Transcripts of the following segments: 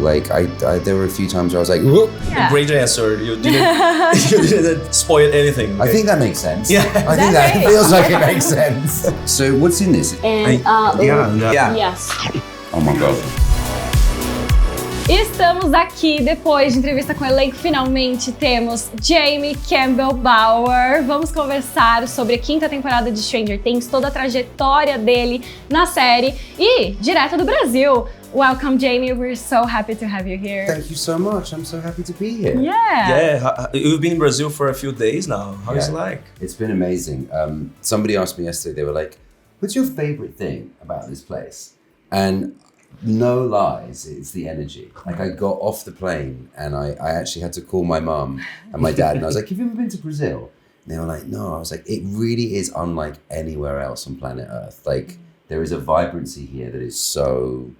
Like there were a few times where I was like, whoop. Yeah. Great answer. You didn't spoil anything. I think that makes sense. Yeah. I think that feels like it makes sense. So what's in this? And, Yeah. Yes. Oh my God. Estamos aqui depois de entrevista com o elenco. Finalmente temos Jamie Campbell Bower. Vamos conversar sobre a 5ª temporada de Stranger Things, toda a trajetória dele na série e direto do Brasil. Welcome, Jamie. We're so happy to have you here. Thank you so much. I'm so happy to be here. Yeah, you've been in Brazil for a few days now. How is it like? It's been amazing. Somebody asked me yesterday, they were like, what's your favorite thing about this place? And no lies, it's the energy. Like I got off the plane and I actually had to call my mum and my dad and I was like, have you ever been to Brazil? And they were like, no. I was like, it really is unlike anywhere else on planet Earth. Like there is a vibrancy here that is so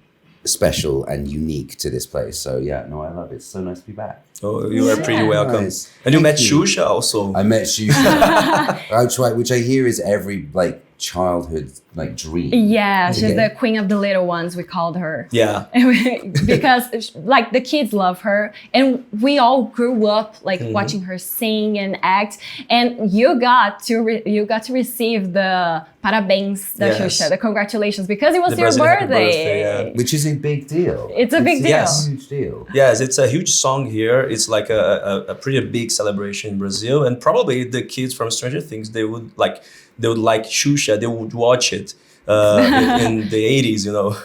special and unique to this place. So yeah, no, I love it. It's so nice to be back. Oh, you are pretty welcome. Nice. And you Thank met Xuxa also. I met Xuxa, which I hear is every like childhood like dream. Yeah, she's Okay. the queen of the little ones, we called her. Yeah. Because like the kids love her and we all grew up like watching her sing and act, and you got to receive the parabéns da Yes. Xuxa, the congratulations, because it was The your Brazilian happy birthday. birthday, yeah. Which is a big deal. It's a big deal. Yes. A huge deal. Yes, it's a huge song here. It's like a pretty big celebration in Brazil, and probably the kids from Stranger Things, they would like Xuxa. They would watch it in the 80s, you know.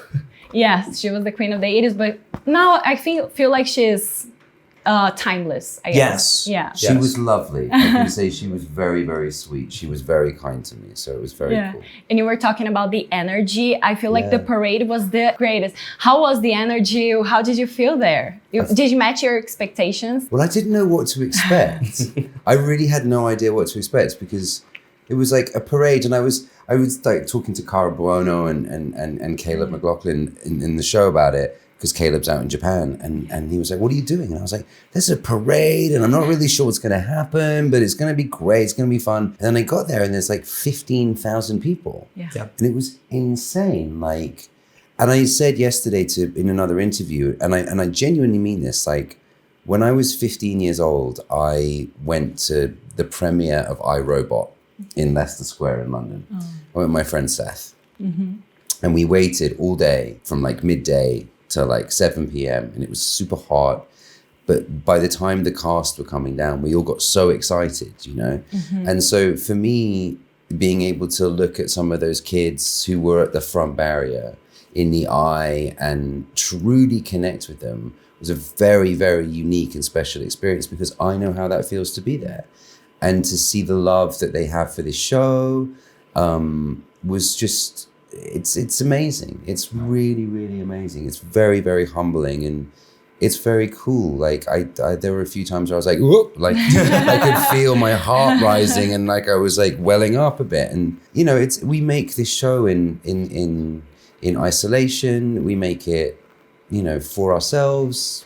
Yes, she was the queen of the 80s, but now I feel like she's timeless, I guess. Yes. Yeah. She was lovely. I can say she was very, very sweet. She was very kind to me, so it was very cool. And you were talking about the energy. I feel like Yeah. the parade was the greatest. How was the energy? How did you feel there? Did you match your expectations? Well, I didn't know what to expect. I really had no idea what to expect because it was like a parade, and I was like talking to Cara Buono and Caleb McLaughlin in the show about it, because Caleb's out in Japan, and he was like, what are you doing? And I was like, there's a parade and I'm not really sure what's going to happen, but it's going to be great, it's going to be fun. And then I got there and there's like 15,000 people. Yeah. And it was insane. Like, and I said yesterday in another interview, and I genuinely mean this, like when I was 15 years old, I went to the premiere of iRobot in Leicester Square in London. I went with my friend Seth. And we waited all day from like midday to like 7 p.m. and it was super hot. But by the time the cast were coming down, we all got so excited, you know? And so for me, being able to look at some of those kids who were at the front barrier in the eye and truly connect with them was a very, very unique and special experience, because I know how that feels to be there. And to see the love that they have for this show was just, it's amazing. It's really, really amazing. It's very, very humbling, and it's very cool. Like there were a few times where I was like, whoop, like I could feel my heart rising, and like I was like welling up a bit. And you know, we make this show in isolation. We make it, you know, for ourselves.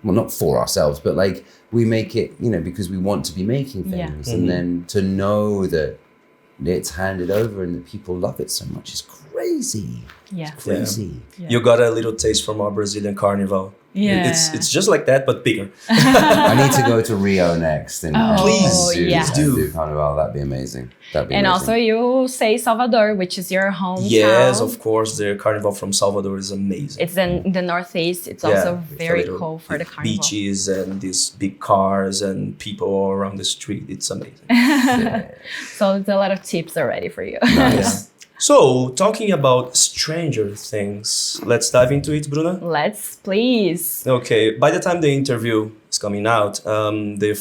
Well, not for ourselves, but like we make it, you know, because we want to be making things. And then to know that it's handed over and that people love it so much is crazy. Yeah. It's crazy. Yeah. You got a little taste from our Brazilian carnival. Yeah. It's just like that, but bigger. I need to go to Rio next and Please, do, yes. do Carnival. That'd be amazing. That'd be And amazing. also you say Salvador, which is your hometown. Yes, of course. The carnival from Salvador is amazing. It's in the Northeast. It's also very cool for the carnival. Beaches and these big cars and people all around the street. It's amazing. So it's a lot of tips already for you. Nice. So, talking about Stranger Things, let's dive into it, Bruna. Let's, please. Okay, by the time the interview is coming out, the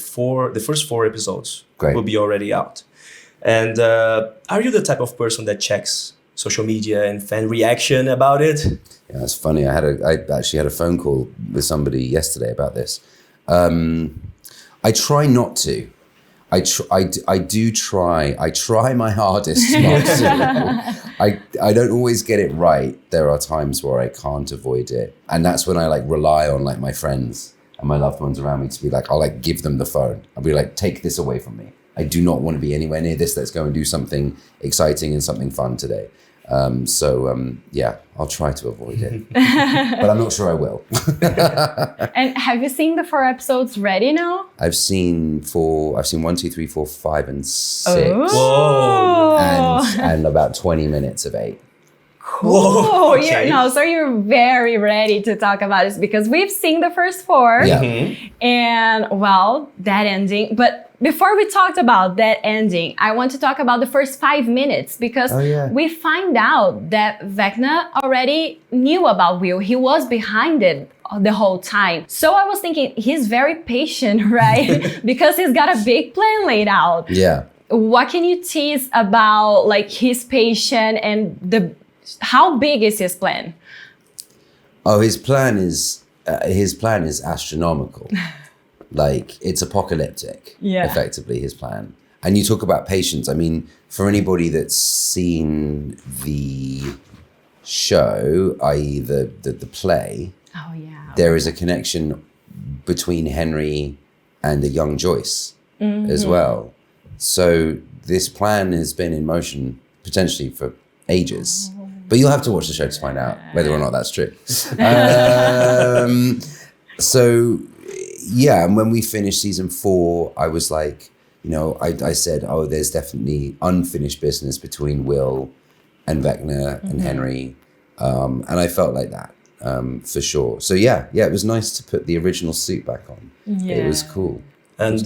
first 4 episodes Great. will be already out. And are you the type of person that checks social media and fan reaction about it? Yeah, it's funny. I actually had a phone call with somebody yesterday about this. I try not to. I do try. I try my hardest not to. I don't always get it right. There are times where I can't avoid it, and that's when I like rely on like my friends and my loved ones around me to be like, I'll like give them the phone. I'll be like, take this away from me. I do not want to be anywhere near this. Let's go and do something exciting and something fun today. Yeah, I'll try to avoid it, but I'm not sure I will. And have you seen the 4 episodes ready now? I've seen 1, 2, 3, 4, 5, and 6, Oh. and about 20 minutes of 8. Whoa, Okay. so you're very ready to talk about this because we've seen the first 4 Yeah. and well, that ending. But before we talked about that ending, I want to talk about the first 5 minutes because Oh, yeah. we find out that Vecna already knew about Will. He was behind it the whole time. So I was thinking he's very patient, right? Because he's got a big plan laid out. Yeah. What can you tease about like his patient and how big is his plan? Oh, his plan is astronomical. Like, it's apocalyptic. Yeah. Effectively, his plan. And you talk about patience. I mean, for anybody that's seen the show, i.e. the play, Oh yeah. there is a connection between Henry and a young Joyce as well. So this plan has been in motion potentially for ages. But you'll have to watch the show to find out whether or not that's true. So, yeah, and when we finished season 4, I was like, I said, oh, there's definitely unfinished business between Will and Vecna and Henry. And I felt like that for sure. So, yeah, it was nice to put the original suit back on. Yeah. It was cool. And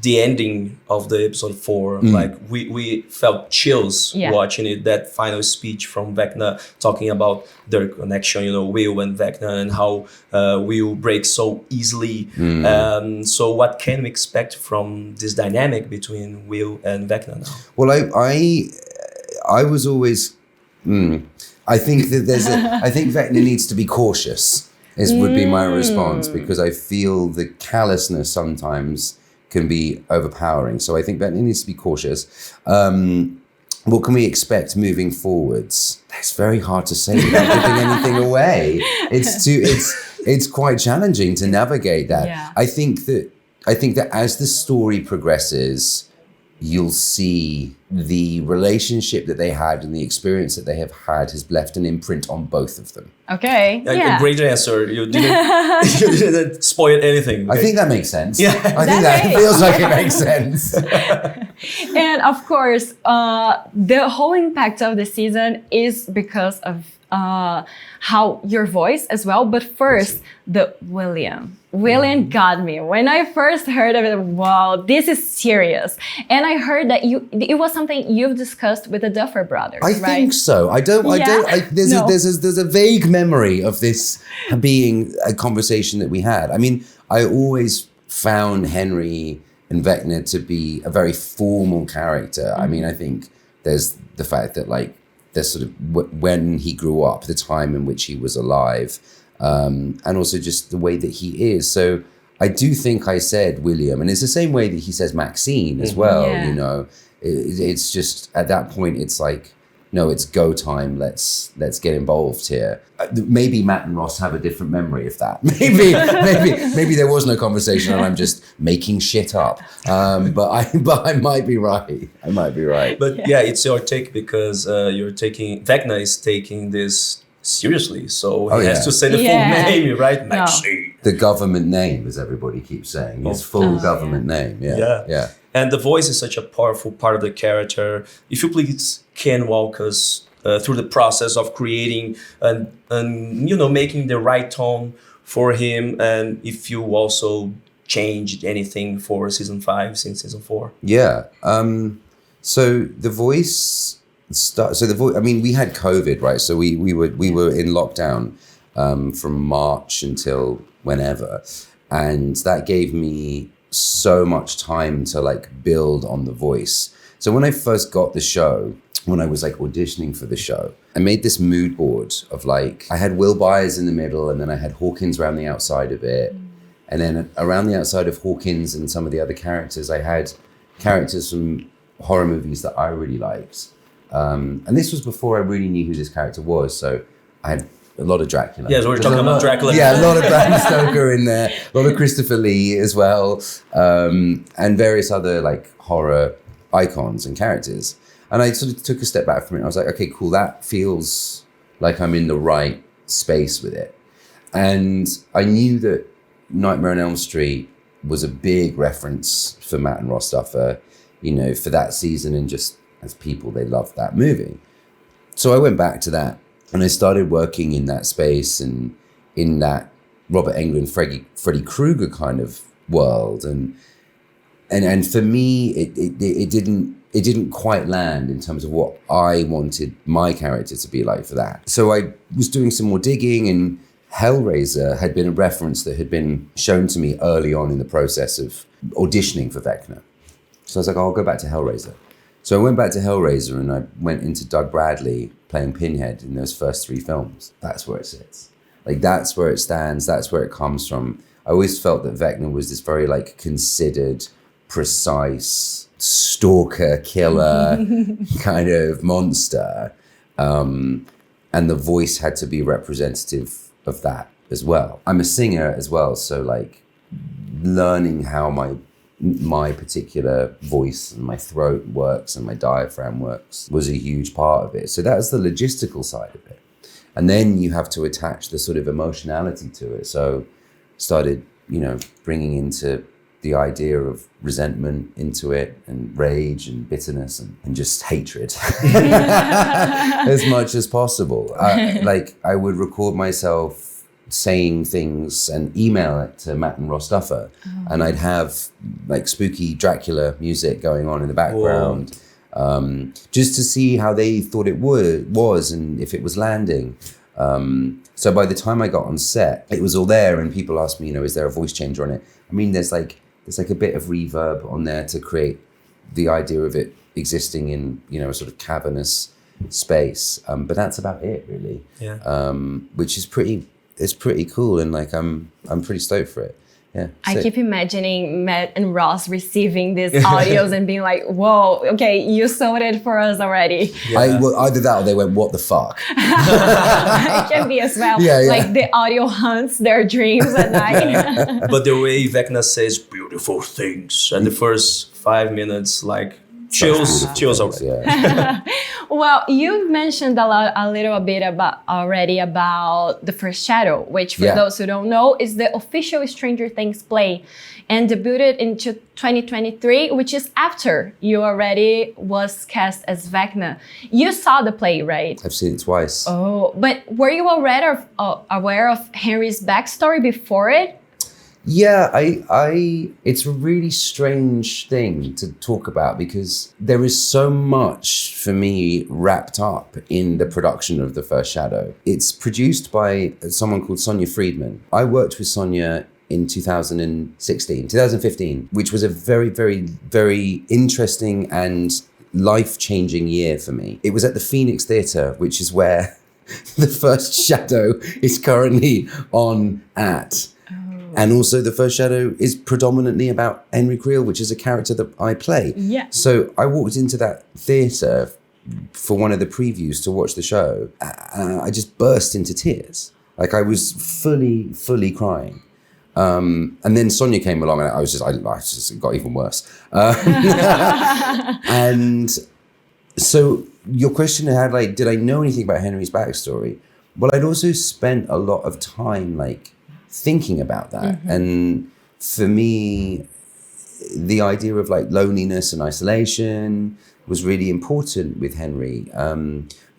the ending of the episode 4, like we felt chills watching it. That final speech from Vecna talking about their connection, Will and Vecna, and how Will breaks so easily. So what can we expect from this dynamic between Will and Vecna now? Well, I was always. I think that I think Vecna needs to be cautious. Would be my response, because I feel the callousness sometimes can be overpowering. So I think Vecna needs to be cautious. What can we expect moving forwards? That's very hard to say without giving anything away. It's quite challenging to navigate that. Yeah. I think that as the story progresses, you'll see the relationship that they had and the experience that they have had has left an imprint on both of them. Okay. A great answer. You didn't spoil anything. I think that makes sense. Yeah. I think that That's feels like it makes sense. And of course, the whole impact of the season is because of how your voice as well. But first, the William got me. When I first heard of it, wow, this is serious. And I heard that it was something you've discussed with the Duffer Brothers, I right? think so. There's a vague memory of this being a conversation that we had. I mean, I always found Henry and Vecna to be a very formal character. I mean, I think there's the fact that there's sort of when he grew up, the time in which he was alive, and also just the way that he is. So I do think I said William, and it's the same way that he says Maxine as well. Yeah. It's just at that point, it's like, no, it's go time. Let's get involved here. Maybe Matt and Ross have a different memory of that. Maybe there was no conversation and I'm just making shit up. But I might be right. But yeah, it's your take because Vecna is taking this seriously. So he has to say the full name, right? Maxine. The government name, as everybody keeps saying, his full government name. Yeah. And the voice is such a powerful part of the character. If you please can walk us through the process of creating and making the right tone for him, and if you also changed anything for season 5 since season 4. Yeah. So the voice. I mean, we had COVID, right? So we were in lockdown from March until whenever, and that gave me so much time to build on the voice. So when I first got the show, when I was auditioning for the show, I made this mood board of I had Will Byers in the middle, and then I had Hawkins around the outside of it. And then around the outside of Hawkins and some of the other characters, I had characters from horror movies that I really liked. And this was before I really knew who this character was. So I had a lot of Dracula. Yeah, so we're talking about Dracula. Yeah, a lot of Bram Stoker in there, a lot of Christopher Lee as well, and various other horror icons and characters. And I sort of took a step back from it. I was like, okay, cool. That feels like I'm in the right space with it. And I knew that Nightmare on Elm Street was a big reference for Matt and Ross Duffer, you know, for that season, and just as people, they loved that movie. So I went back to that and I started working in that space and in that Robert Englund, Freddy Krueger kind of world. And for me, it didn't quite land in terms of what I wanted my character to be like for that. So I was doing some more digging, and Hellraiser had been a reference that had been shown to me early on in the process of auditioning for Vecna. So I was like, I'll go back to Hellraiser. So I went back to Hellraiser and I went into Doug Bradley playing Pinhead in those first 3 films. That's where it sits. Like, that's where it stands. That's where it comes from. I always felt that Vecna was this very like considered, precise, stalker, killer kind of monster. And the voice had to be representative of that as well. I'm a singer as well, so like learning how my particular voice and my throat works and my diaphragm works was a huge part of it. So that's the logistical side of it. And then you have to attach the sort of emotionality to it. So started, you know, bringing into the idea of resentment into it, and rage and bitterness and just hatred as much as possible. I would record myself saying things and email it to Matt and Ross Duffer, and I'd have like spooky Dracula music going on in the background, just to see how they thought it was and if it was landing. So by the time I got on set, it was all there, and people asked me, you know, is there a voice changer on it? I mean, there's like a bit of reverb on there to create the idea of it existing in, you know, a sort of cavernous space. But that's about it, really. Yeah. Which is pretty cool, and like I'm pretty stoked for it. Yeah. I keep imagining Matt and Ross receiving these audios and being like, whoa, okay, you sold it for us already. Yeah. Either that or they went, what the fuck? It can be as well. Yeah. Like the audio haunts their dreams at night. But the way Vecna says beautiful things, and the first 5 minutes, like chills already. Yeah. Well, you've mentioned a little bit about The First Shadow, which for those who don't know is the official Stranger Things play, and debuted in 2023, which is after you already was cast as Vecna. You saw the play, right? I've seen it twice. Oh, but were you already aware of Henry's backstory before it? Yeah, it's a really strange thing to talk about, because there is so much for me wrapped up in the production of The First Shadow. It's produced by someone called Sonia Friedman. I worked with Sonia in 2015, which was a very, very, very interesting and life-changing year for me. It was at the Phoenix Theatre, which is where The First Shadow is currently on at. And also The First Shadow is predominantly about Henry Creel, which is a character that I play. Yeah. So I walked into that theatre for one of the previews to watch the show. I just burst into tears. Like, I was fully crying. And then Sonia came along, and I just it got even worse. And so your question had like, did I know anything about Henry's backstory? Well, I'd also spent a lot of time like thinking about that. Mm-hmm. And for me, the idea of like loneliness and isolation was really important with Henry.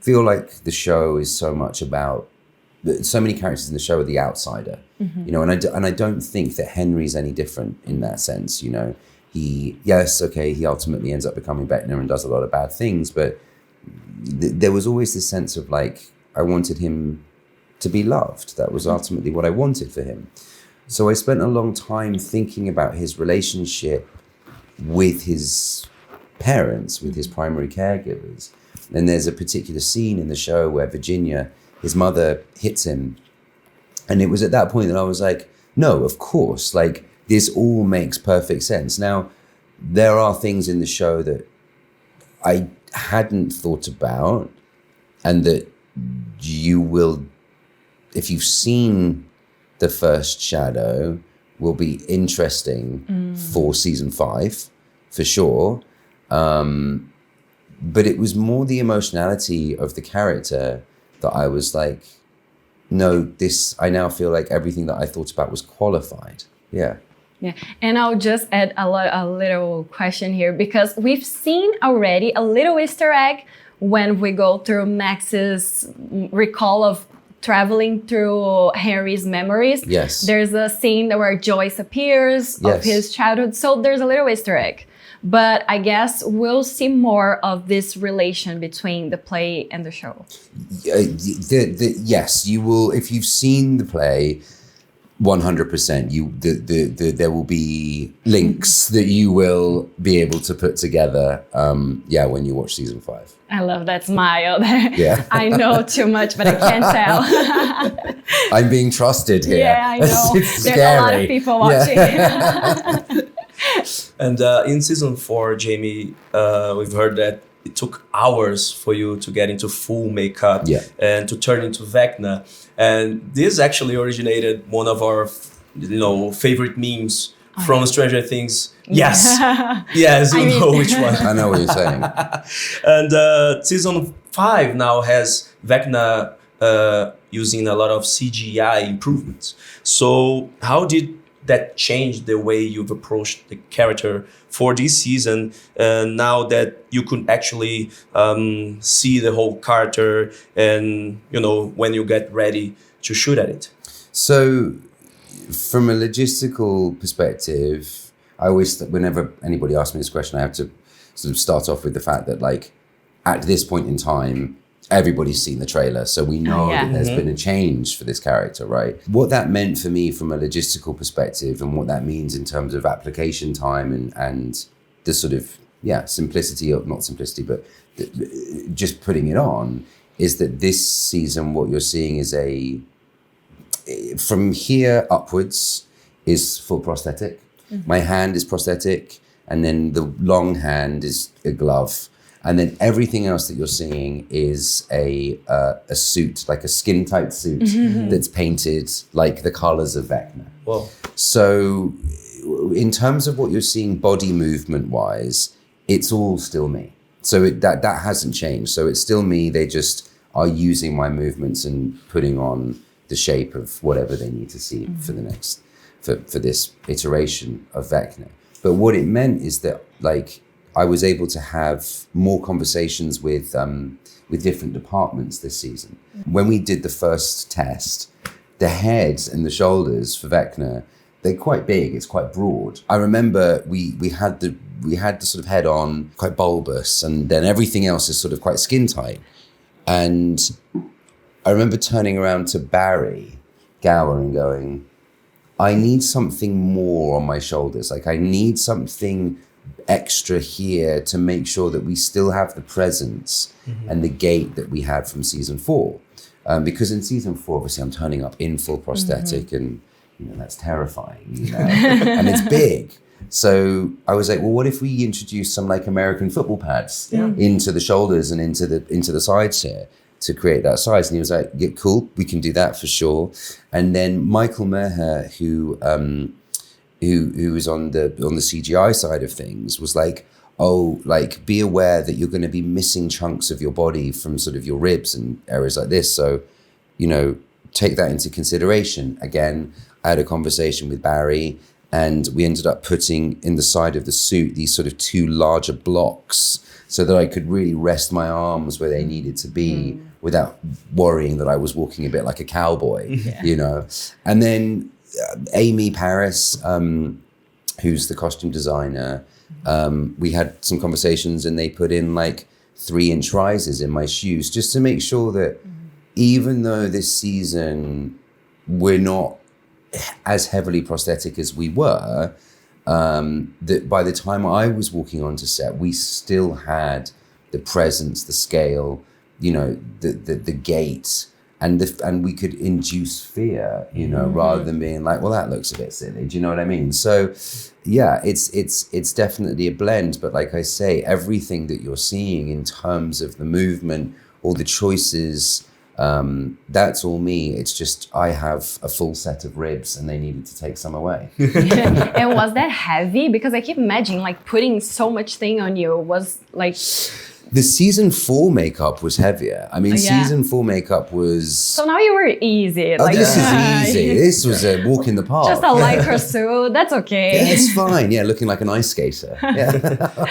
Feel like the show is so much about, so many characters in the show are the outsider, you know, and I don't think that Henry's any different in that sense. You know, he ultimately ends up becoming Vecna and does a lot of bad things, but there was always this sense of like, I wanted him to be loved. That was ultimately what I wanted for him. So I spent a long time thinking about his relationship with his parents, with his primary caregivers. And there's a particular scene in the show where Virginia, his mother, hits him. And it was at that point that I was like, no, of course, like this all makes perfect sense. Now, there are things in the show that I hadn't thought about, and that you will, if you've seen The First Shadow, will be interesting for season 5, for sure. but it was more the emotionality of the character that I was like, no, I now feel like everything that I thought about was qualified. Yeah. Yeah, and I'll just add a little question here, because we've seen already a little Easter egg when we go through Max's recall of traveling through Henry's memories. Yes. There's a scene where Joyce appears of his childhood, so there's a little Easter egg. But I guess we'll see more of this relation between the play and the show. Yes, you will. If you've seen the play, 100%. There will be links that you will be able to put together. When you watch season 5. I love that smile. Yeah. I know too much, but I can't tell. I'm being trusted here. Yeah, I know. It's There's scary. a lot of people watching. Yeah. And in season 4, Jamie, we've heard that it took hours for you to get into full makeup and to turn into Vecna. And this actually originated one of our, favorite memes from Stranger Things. Yes, yes, you know which one. I know what you're saying. And season 5 now has Vecna using a lot of CGI improvements. So how did that change the way you've approached the character for this season, now that you could actually see the whole character and, when you get ready to shoot at it? So from a logistical perspective, I always, whenever anybody asks me this question, I have to sort of start off with the fact that, like, at this point in time, everybody's seen the trailer, so we know that there's been a change for this character, right? What that meant for me from a logistical perspective, and what that means in terms of application time and the sort of, simplicity, or not simplicity, but just putting it on, is that this season, what you're seeing is from here upwards is full prosthetic. My hand is prosthetic, and then the long hand is a glove. And then everything else that you're seeing is a suit, like a skin-tight suit that's painted like the colors of Vecna. Wow. So in terms of what you're seeing body movement-wise, it's all still me. So that hasn't changed. So it's still me. They just are using my movements and putting on the shape of whatever they need to see for the next, for this iteration of Vecna. But what it meant is that, like, I was able to have more conversations with different departments this season. When we did the first test, the heads and the shoulders for Vecna, they're quite big. It's quite broad. I remember we had the sort of head on, quite bulbous, and then everything else is sort of quite skin tight. And I remember turning around to Barry Gower and going, I need something more on my shoulders. Like, I need something extra here to make sure that we still have the presence and the gait that we had from season 4. Because in season 4, obviously, I'm turning up in full prosthetic and, that's terrifying, and it's big. So I was like, well, what if we introduce some, like, American football pads into the shoulders and into the sides here to create that size? And he was like, yeah, cool, we can do that for sure. And then Michael Meher, who was on the CGI side of things, was like, oh, like, be aware that you're going to be missing chunks of your body from sort of your ribs and areas like this. So, take that into consideration. Again, I had a conversation with Barry, and we ended up putting in the side of the suit these sort of 2 larger blocks so that I could really rest my arms where they needed to be without worrying that I was walking a bit like a cowboy, And then Amy Paris, who's the costume designer, we had some conversations, and they put in like 3-inch rises in my shoes just to make sure that even though this season we're not as heavily prosthetic as we were, that by the time I was walking onto set, we still had the presence, the scale, the gait, and we could induce fear, rather than being like, well, that looks a bit silly. Do you know what I mean? So, yeah, it's definitely a blend. But like I say, everything that you're seeing in terms of the movement, all the choices, that's all me. It's just I have a full set of ribs, and they needed to take some away. And was that heavy? Because I keep imagining, like, putting so much thing on you was like... The season 4 makeup was heavier. I mean, Yeah. season 4 makeup was. So now you were easy. Oh, this yeah. is easy. This was a walk in the park. Just a lycra suit. That's okay. Yeah, it's fine. Yeah, looking like an ice skater. Yeah.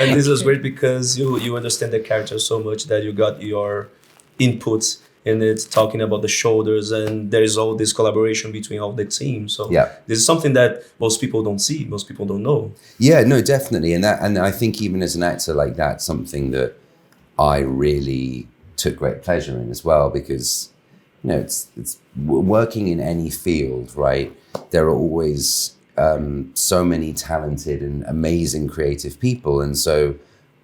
And this was great because you understand the character so much that you got your inputs in it, talking about the shoulders, and there is all this collaboration between all the team. So Yeah. this is something that most people don't see, most people don't know. Yeah, no, definitely. And I think even as an actor like that, something that I really took great pleasure in as well, because, it's working in any field, right? There are always so many talented and amazing creative people. And so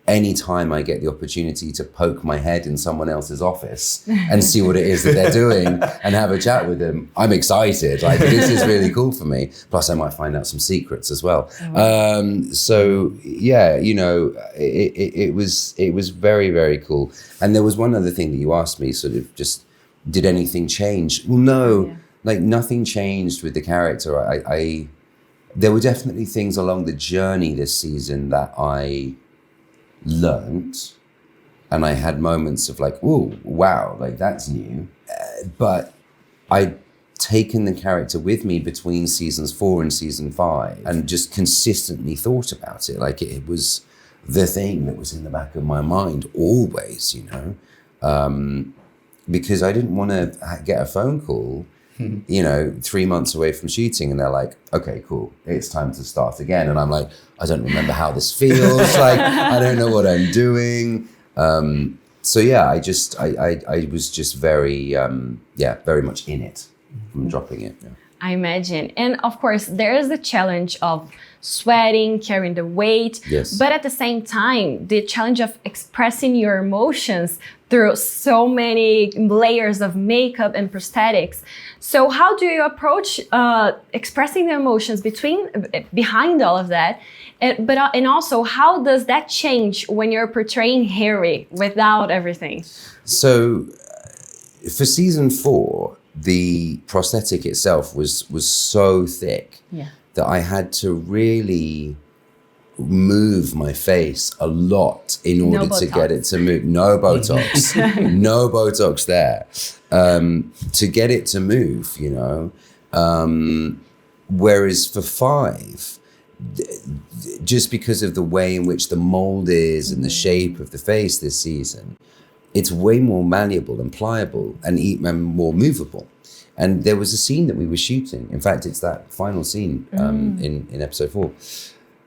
anytime I get the opportunity to poke my head in someone else's office and see what it is that they're doing and have a chat with them, I'm excited. Like, this is really cool for me. Plus, I might find out some secrets as well. So yeah, it was very, very cool. And there was one other thing that you asked me, sort of just, did anything change? Well, no, like nothing changed with the character. There were definitely things along the journey this season that I learned, and I had moments of like, oh wow, like that's new, but I'd taken the character with me between seasons 4 and season 5 and just consistently thought about it like it was the thing that was in the back of my mind always, because I didn't want to get a phone call 3 months away from shooting and they're like, okay, cool, it's time to start again. And I'm like, I don't remember how this feels. Like, I don't know what I'm doing. So yeah, I was just very, very much in it from dropping it. Yeah. I imagine. And of course, there is the challenge of sweating, carrying the weight. Yes. But at the same time, the challenge of expressing your emotions through so many layers of makeup and prosthetics. So how do you approach expressing the emotions behind all of that? And also, how does that change when you're portraying Harry without everything? So for season 4, the prosthetic itself was so thick that I had to really move my face a lot in order to get it to move. No Botox, no Botox there. To get it to move, whereas for 5, just because of the way in which the mold is and the shape of the face this season, it's way more malleable and pliable and more movable. And there was a scene that we were shooting. In fact, it's that final scene in episode 4.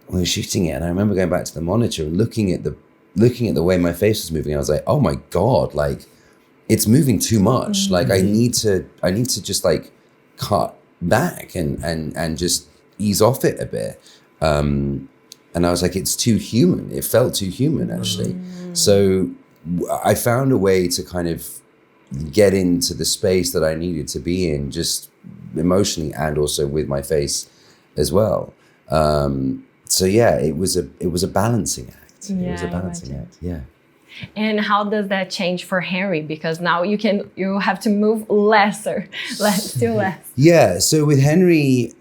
We were shooting it, and I remember going back to the monitor and looking at the way my face was moving. I was like, oh my God, like it's moving too much. Like I need to just like cut back and just ease off it a bit. And I was like, it's too human. It felt too human actually. So I found a way to kind of get into the space that I needed to be in, just emotionally and also with my face as well. So yeah, it was a balancing act. It was a balancing act. Yeah. And how does that change for Harry? Because now you have to move still less. Yeah. So with Henry,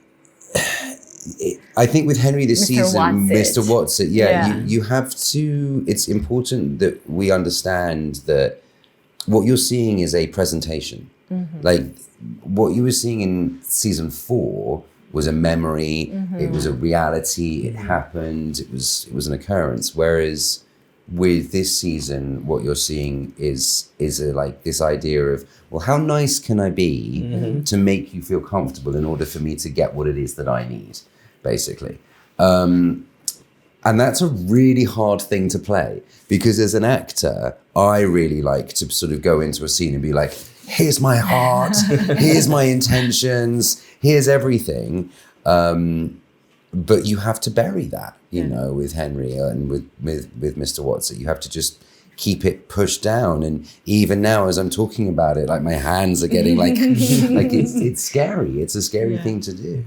I think with Henry this season, Mr. Watson, you have to. It's important that we understand that what you're seeing is a presentation. Like what you were seeing in season 4 was a memory. It was a reality. It happened. It was an occurrence. Whereas with this season, what you're seeing is like this idea of, well, how nice can I be to make you feel comfortable in order for me to get what it is that I need, basically. And that's a really hard thing to play, because as an actor, I really like to sort of go into a scene and be like, here's my heart, here's my intentions, here's everything. But you have to bury that, with Henry and with Mr. Watson. You have to just keep it pushed down. And even now, as I'm talking about it, like my hands are getting like it's scary. It's a scary thing to do.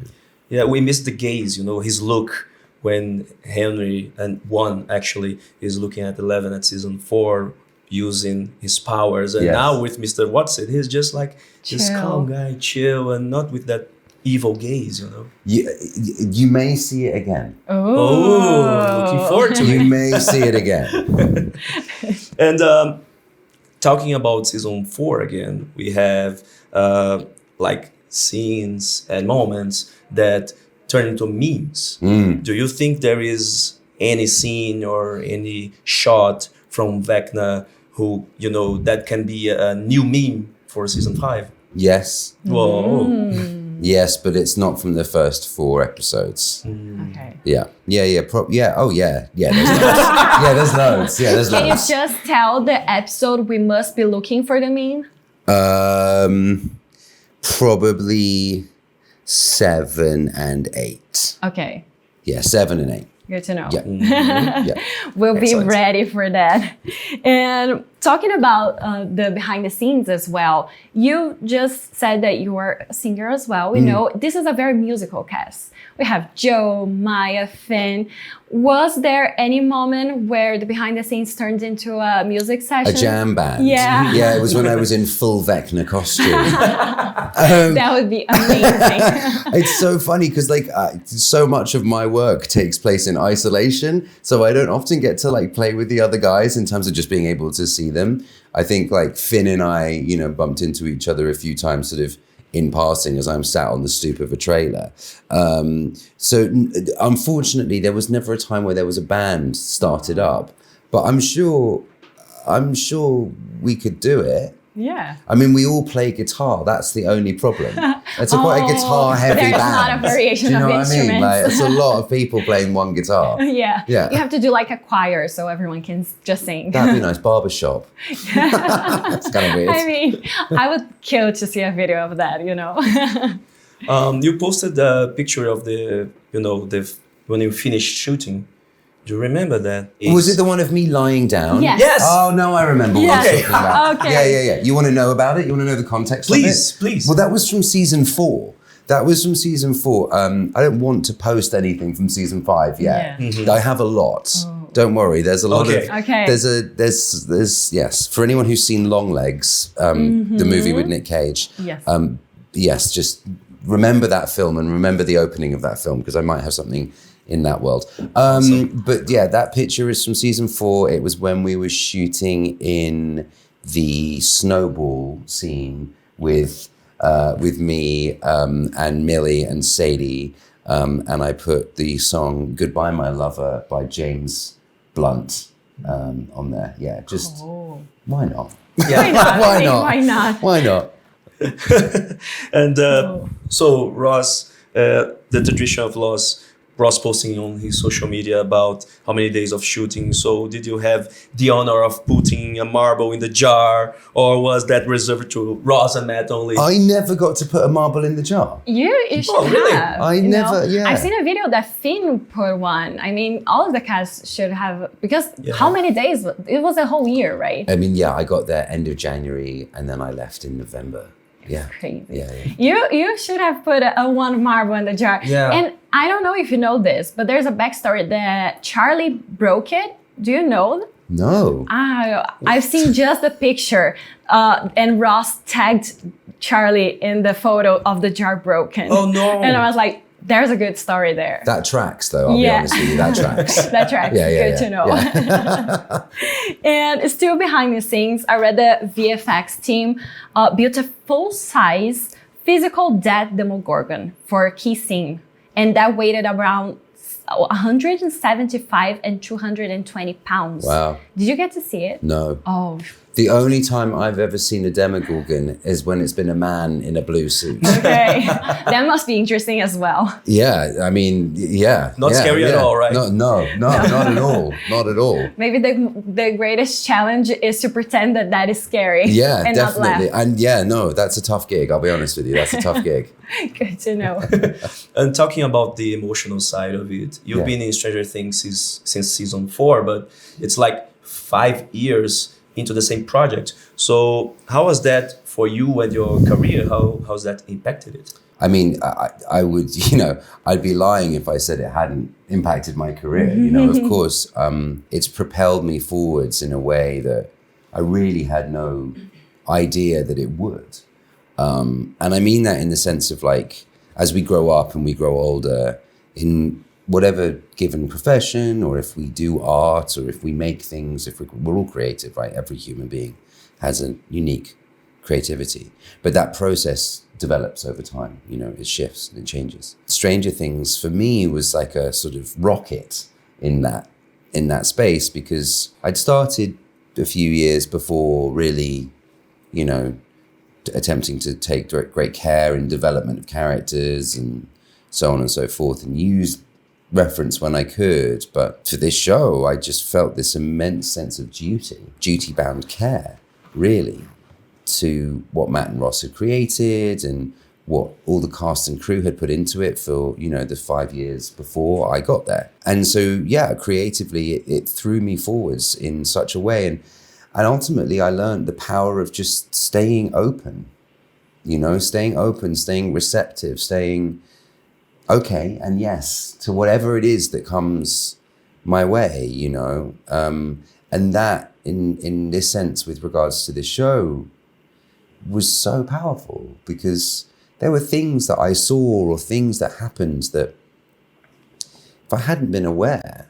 Yeah, we miss the gaze, his look when Henry and One actually is looking at 11 at season 4, using his powers. And now with Mr. Watson, he's just like this calm guy, chill, and not with that evil gaze, You may see it again. Oh, looking forward to it. You may see it again. And talking about season 4 again, we have like scenes and moments that turn into memes. Do you think there is any scene or any shot from Vecna who, you know, that can be a new meme for season 5? Yes. Whoa. Yes, but it's not from the first 4 episodes. Okay. Yeah. Oh, yeah. Yeah, there's loads. Yeah, there's loads. Yeah, there's Can you loads. just tell the episode we must be looking for the meme? Probably 7 and 8. Okay. Yeah, 7 and 8. Good to know. Yeah. Yeah. We'll Excellent. be ready for that. And talking about the behind the scenes as well, you just said that you are a singer as well. We know this is a very musical cast. We have Joe, Maya, Finn. Was there any moment where the behind the scenes turned into a music A session? jam band. Yeah. Yeah, it was when I was in full Vecna costume. That would be amazing. It's so funny because like so much of my work takes place in isolation, so I don't often get to like play with the other guys in terms of just being able to see them. I think like Finn and I, you know, bumped into each other a few times sort of in passing as I'm sat on the stoop of a trailer. Unfortunately, there was never a time where there was a band started up, but I'm sure we could do it. Yeah. I mean, we all play guitar. That's the only problem. It's quite a guitar-heavy there's band. not a variation Do you know of what I mean? instruments. Like, it's a lot of people playing one guitar. Yeah. Yeah. You have to do like a choir so everyone can just sing. That'd be nice. Barbershop. It's kind of weird. I mean, I would kill to see a video of that, you know? You posted a picture of the, you know, when you finished shooting. Do you remember that? Was it the one of me lying down? Yes. Yes. Oh, no, I remember what Yes. you're talking about. Okay. Yeah. You want to know about it? You want to know the context of Please, it? please. Well, that was from season 4. I don't want to post anything from season 5 yet. Yeah. I have a lot. Don't worry. There's a lot Okay. of. Okay. There's yes. For anyone who's seen Longlegs, the movie with Nick Cage. Yes. Yes. Just remember that film and remember the opening of that film because I might have something in that world. But yeah, that picture is from season 4. It was when we were shooting in the snowball scene with me and Millie and Sadie, and I put the song "Goodbye My Lover" by James Blunt on there. Yeah, just why not? Why not? Why I mean, not? Why not? Why not? And so Ross, the tradition of Ross posting on his social media about how many days of shooting. So did you have the honor of putting a marble in the jar, or was that reserved to Ross and Matt only? I never got to put a marble in the jar. You should Oh, really? have. I you never- know? yeah. I've seen a video that Finn put one. I mean, all of the cast should have, because Yeah. how many days? It was a whole year, right? I mean, yeah, I got there end of January and then I left in November. Yeah. Crazy. Yeah. You should have put a one marble in the jar. Yeah. And I don't know if you know this, but there's a backstory that Charlie broke it. Do you know? No. I've seen just the picture, and Ross tagged Charlie in the photo of the jar broken. Oh, no. And I was like, there's a good story there. That tracks, though. I'll be Yeah. honest with you. That tracks. That tracks. Yeah, Good to know. And still behind the scenes, I read the VFX team built a full-size physical dead Demogorgon for a key scene, and that weighed around 175 and 220 pounds. Wow. Did you get to see it? No. Oh, The only time I've ever seen a Demogorgon is when it's been a man in a blue suit. okay. That must be interesting as well. Yeah, I mean, yeah. Not yeah, scary at yeah. all, right? No, not at all. Not at all. Maybe the greatest challenge is to pretend that is scary. Yeah, and definitely. not laugh. And yeah, no, that's a tough gig. I'll be honest with you. That's a tough gig. Good to know. And talking about the emotional side of it, you've Yeah. been in Stranger Things since season 4, but it's like 5 years into the same project. So how was that for you and your career? How's that impacted it? I mean, I would, I'd be lying if I said it hadn't impacted my career. Of course, it's propelled me forwards in a way that I really had no idea that it would. And I mean that in the sense of like, as we grow up and we grow older, whatever given profession, or if we do art, or if we make things, we're all creative, right? Every human being has a unique creativity, but that process develops over time. You know, it shifts and it changes. Stranger Things for me was like a sort of rocket in that space, because I'd started a few years before really, you know, attempting to take great care in development of characters and so on and so forth, and use reference when I could. But for this show, I just felt this immense sense of duty-bound care, really, to what Matt and Ross had created and what all the cast and crew had put into it for, you know, the 5 years before I got there. And so, yeah, creatively, it threw me forwards in such a way. And ultimately, I learned the power of just staying open, you know, staying open, staying receptive, staying okay and yes to whatever it is that comes my way, you know. And that, in this sense, with regards to the show, was so powerful, because there were things that I saw or things that happened that if I hadn't been aware,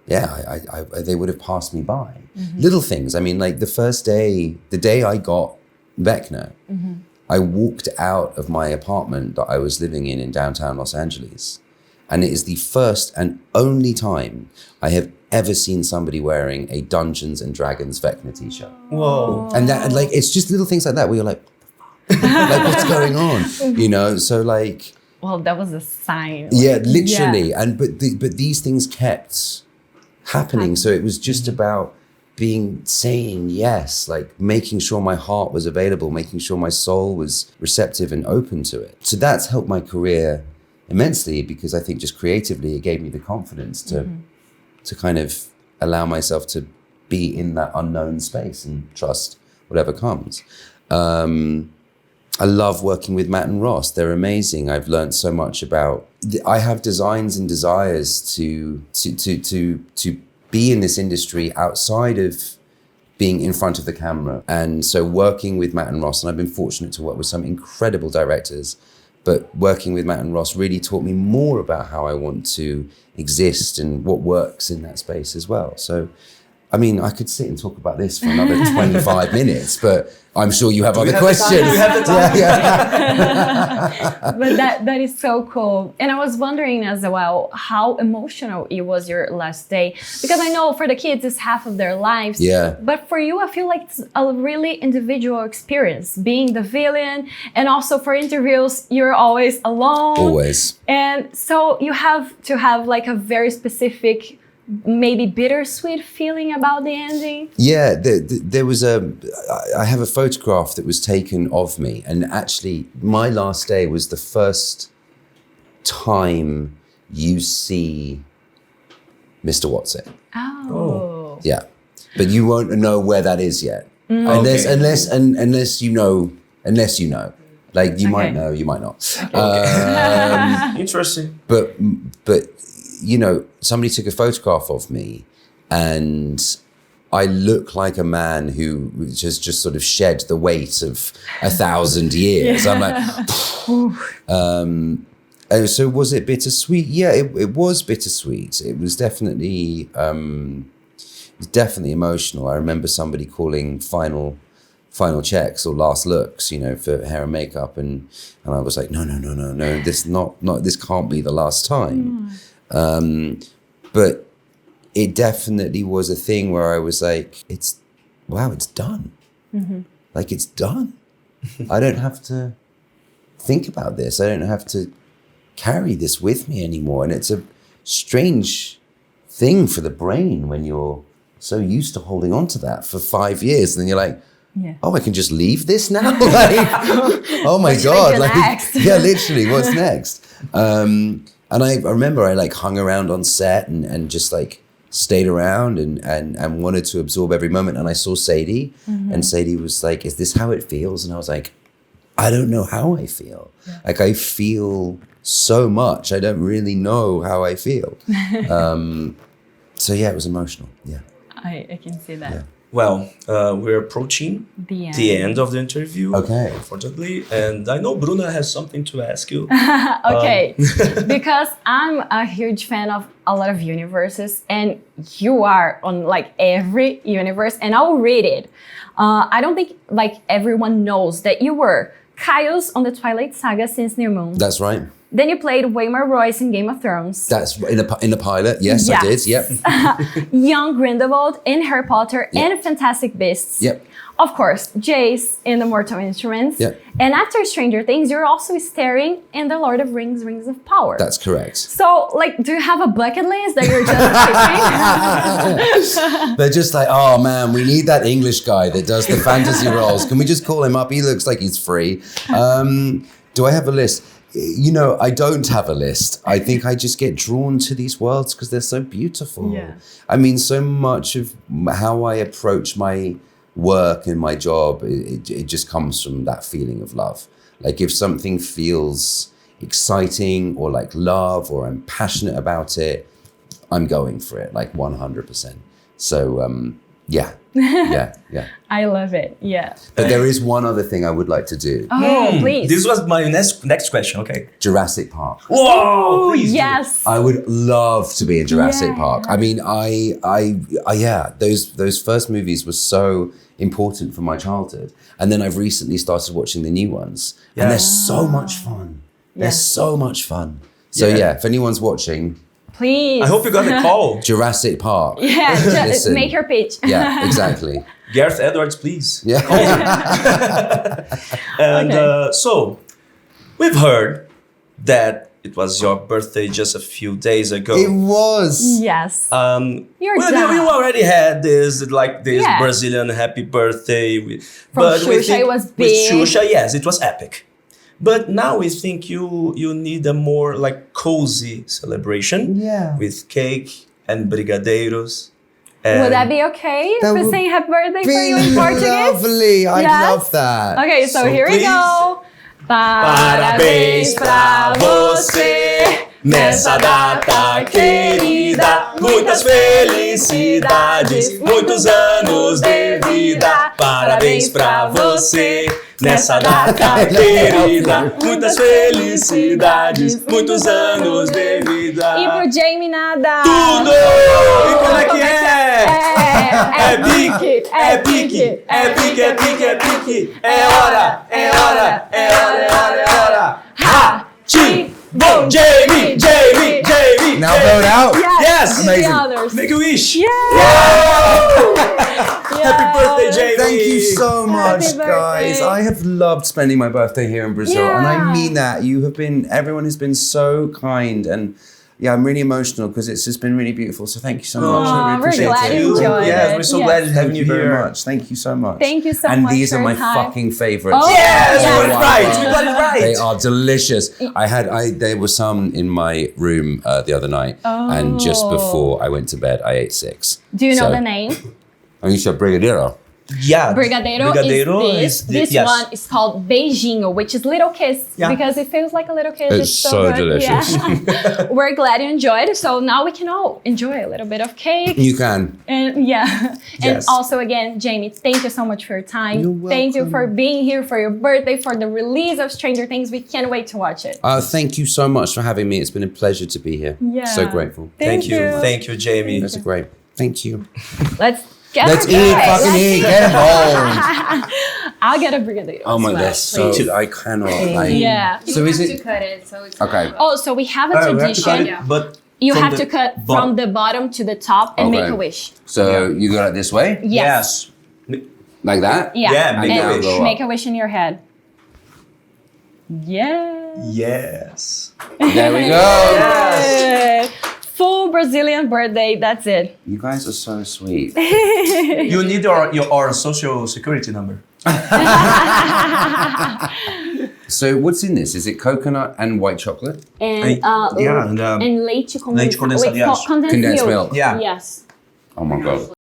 they would have passed me by. Mm-hmm. Little things. I mean, like the day I got Vecna, mm-hmm. I walked out of my apartment that I was living in downtown Los Angeles. And it is the first and only time I have ever seen somebody wearing a Dungeons and Dragons Vecna t-shirt. Whoa. And that, like, it's just little things like that where you're like, like, what's going on? You know, so like... Well, that was a sign. Yeah, literally. Yeah. But these things kept happening. So it was just about saying yes, like making sure my heart was available, making sure my soul was receptive and open to it. So that's helped my career immensely, because I think just creatively, it gave me the confidence to kind of allow myself to be in that unknown space and trust whatever comes. I love working with Matt and Ross. They're amazing. I've learned so much about. I have designs and desires to be in this industry outside of being in front of the camera. And so working with Matt and Ross, and I've been fortunate to work with some incredible directors, but working with Matt and Ross really taught me more about how I want to exist and what works in that space as well. So, I mean, I could sit and talk about this for another 25 minutes, but I'm sure you have other questions. Do you have the time? But that is so cool. And I was wondering as well how emotional it was your last day. Because I know for the kids, it's half of their lives. Yeah. But for you, I feel like it's a really individual experience, being the villain. And also for interviews, you're always alone. Always. And so you have to have like a very specific, maybe bittersweet feeling about the ending? Yeah, there was I have a photograph that was taken of me, and actually my last day was the first time you see Mr. Watson. Oh. Yeah, but you won't know where that is yet. Unless you know, like you might know, you might not. Interesting. But you know, somebody took a photograph of me, and I look like a man who just sort of shed the weight of 1,000 years. I'm like, so was it bittersweet? Yeah, it was bittersweet. It was definitely emotional. I remember somebody calling final checks or last looks, you know, for hair and makeup, and I was like, no, this can't be the last time. But it definitely was a thing where I was like, it's done. Mm-hmm. Like, it's done. I don't have to think about this. I don't have to carry this with me anymore. And it's a strange thing for the brain when you're so used to holding on to that for 5 years. And then you're like, oh, I can just leave this now? Like, oh my God. Like, yeah, literally, what's next? And I remember I like hung around on set and just like stayed around and wanted to absorb every moment. And I saw Sadie, and Sadie was like, is this how it feels? And I was like, I don't know how I feel. Yeah. Like, I feel so much. I don't really know how I feel. So yeah, it was emotional. Yeah. I can see that. Yeah. Well, we're approaching the end of the interview. Okay. Unfortunately, and I know Bruna has something to ask you. Okay, because I'm a huge fan of a lot of universes, and you are on like every universe, and I'll read it. I don't think like everyone knows that you were Caius on the Twilight Saga since New Moon. That's right. Then you played Waymar Royce in Game of Thrones. That's in the pilot. Yes, I did. Yep. Young Grindelwald in Harry Potter and Fantastic Beasts. Yep. Of course, Jace in The Mortal Instruments. Yep. And after Stranger Things, you're also starring in The Lord of Rings, Rings of Power. That's correct. So, like, do you have a bucket list that you're just picking? They're just like, oh man, we need that English guy that does the fantasy roles. Can we just call him up? He looks like he's free. Do I have a list? You know, I don't have a list. I think I just get drawn to these worlds because they're so beautiful. Yeah. I mean, so much of how I approach my work and my job, it just comes from that feeling of love. Like if something feels exciting or like love or I'm passionate about it, I'm going for it like 100%. So yeah. I love it. Yeah. But there is one other thing I would like to do. Oh, please. This was my next question. Okay. Jurassic Park. Whoa! please do. Yes. I would love to be in Jurassic Yeah. Park. I mean, those first movies were so important for my childhood. And then I've recently started watching the new ones. And they're so much fun. They're so much fun. So Yeah. if anyone's watching, Please. I hope you got the call. Jurassic Park. Yeah, just Listen. make your pitch. Yeah, exactly. Gareth Edwards, please. Yeah. And so, we've heard that it was your birthday just a few days ago. It was. Yes. You're Well, done. you already had this Yeah. Brazilian happy birthday, From Xuxa, it was with big. Xuxa, yes, it was epic. But now we think you need a more like cozy celebration, Yeah. with cake and brigadeiros. And Would that be okay That if we would sing happy birthday for you in Portuguese? lovely. I Yes? love that. Okay, so, So here we please. go. Parabéns pra você nessa data querida, muitas felicidades, muitos anos de vida. Parabéns pra você nessa data querida, muitas felicidades, muitos anos de vida. E pro Jamie nada. Tudo! E como é que é? É pique, é pique, é pique, é pique, é pique. É hora, é hora, é hora, é hora, é hora. Ha! Chi! Bom! Jamie! Jamie! Jamie! Now vote out. Yes! And the Amazing. others. Make a wish! Yeah. Happy birthday, Jamie! Thank you so much, Happy guys. birthday. I have loved spending my birthday here in Brazil, and I Yeah. mean that. Everyone has been so kind, and yeah, I'm really emotional because it's just been really beautiful. So thank you so much. I Aw, really we're appreciate glad it. you enjoyed Yes, it. we're so Yes. glad having Thank you you very here. much. Thank you so much. Thank you so and much these for are my your time. fucking favorites. Oh, Yes, yes. we got it right! We got it They right! are delicious. There were some in my room the other night, and just before I went to bed, I ate 6. Do you know So- the name? And you said brigadeiro. Yeah. Brigadeiro is this. This one is called beijinho, which is little kiss, Yeah. because it feels like a little kiss. It's so good. delicious. Yeah. We're glad you enjoyed. So now we can all enjoy a little bit of cake. You can. And yeah. And Yes. also again, Jamie, thank you so much for your time. You're Thank you welcome. for being here for your birthday, for the release of Stranger Things. We can't wait to watch it. Thank you so much for having me. It's been a pleasure to be here. Yeah. So grateful. Thank you. Thank you, Jamie. That's great. Thank you. Let's get Let's our eat, cake. fucking Let's eat, get involved. I'll get a brigadeiro. Oh my as well, god, so please. I cannot. Like, Yeah. So is to it cut it, so it's okay? Oh, so we have a We have to tradition. cut it, but You from have the to cut bottom. from the bottom to the top and Okay. make a wish. So you go it this way, Yes. like that. Yeah. Yeah, make a and wish. make a wish in your head. Yeah. Yes. There we go. Yay. Full Brazilian birthday. That's it. You guys are so sweet. You need our social security number. So what's in this? Is it coconut and white chocolate? And yeah, and, and leite condensado. leite condensado, Wait, yes. condensed Condensed milk. milk. Yeah. Yes. Oh my god.